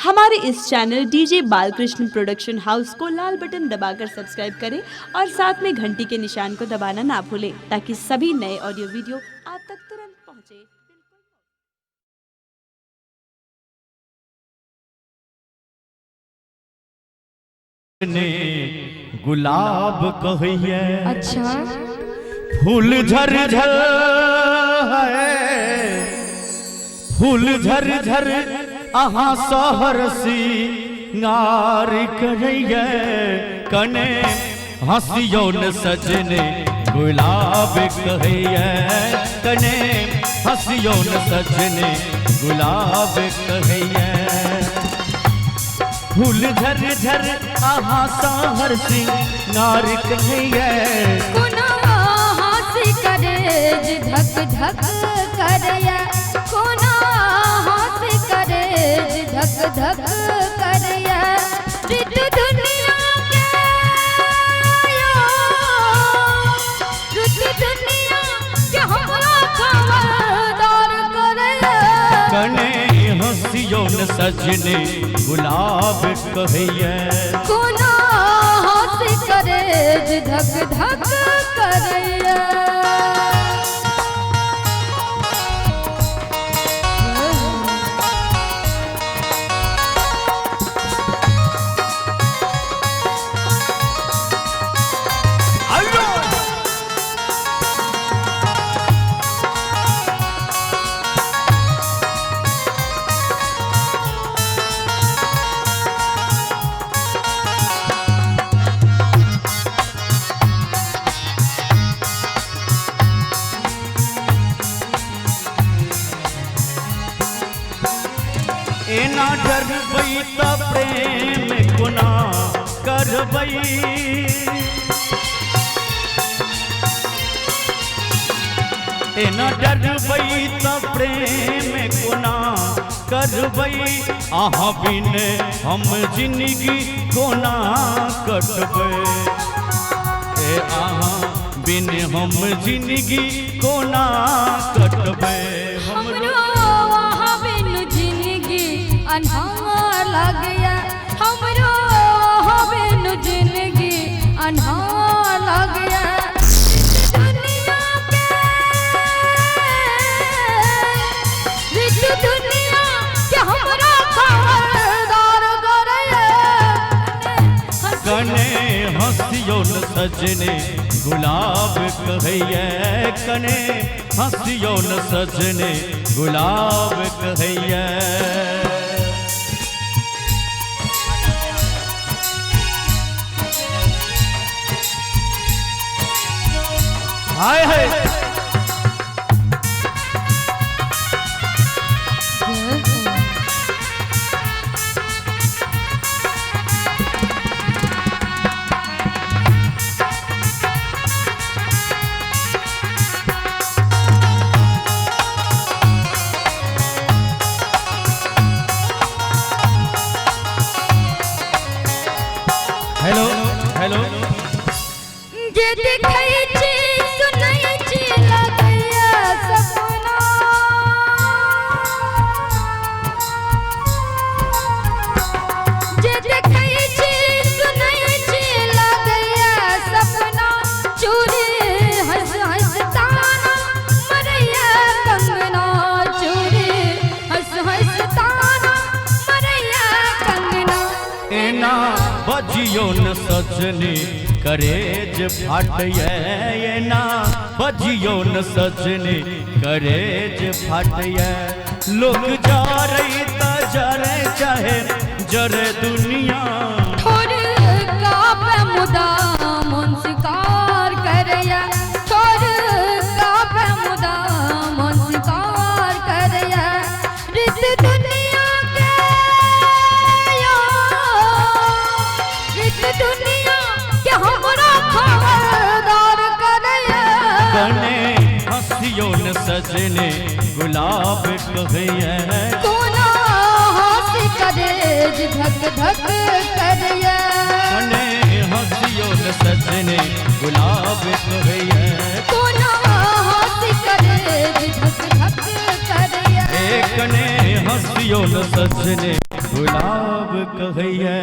हमारे इस channel DJ Balkrishna production house को लाल बटन दबाकर सब्सक्राइब करें और साथ में घंटी के निशान को दबाना ना भूलें ताकि सभी नए ऑडियो वीडियो आप तक तुरंत पहुंचे। गुलाब कहिए अच्छा फूल झर झर है फूल झर झर अहाँ सहरसी नार कहिए कने हंसियो न सजने गुलाब कहिए कने हंसियो न सजने गुलाब कहिए फूल झर झर आहा सहर सिंगार कहिए कोना हाथ करे धक धक करया कोना हाथ करे धक धक करया रित दुनिया के रित दुनिया के हमरा खबरदार करया कने हंसियो न सजने गुलाब कहिए कोना हाथ करे धक धक करया एना डरबई त प्रेम गुना करबई एना डरबई त प्रेम गुना करबई आहा बिन हम जिंदगी कोना कटबै ए आहा बिन हम जिंदगी कोना कटबै हमरो वहाँ बिन जिंदगी अन्हार लग गया हमरो वहाँ बिन जिंदगी अन्हार लग गया दुनिया के रित दुनिया के हमरा खबरदार करया कने हंसियो न सजने गुलाब कहिए कने हंसियो न सजने गुलाब कहिए हाय हाय हेलो हेलो जे देखै छी सुनै छी लगैया सपना जे देखै छी सुनै छी लगैया सपना चूड़ी हंस हंस ताना मरैया कंगना चूड़ी हंस हंस ताना मरैया कंगना एना बजियो न सजने करेज फाटये एना बजियो न सजने करेज फाटये लोग जा रही त जरे चाहे जरे दुनिया ठोर काप मुदा मन शिकार करया ठोर काप मुदा मन शिकार करया रित दुनिया के रित दुनिया के हमरा खबरदार करया कने हंसियो न सजने गुलाब कहिए कोना हाथ करे धक धक करया कने हंसियो न सजने गुलाब कहिए कोना हाथ करे धक धक करया कने हंसियो न सजने गुलाब कहैया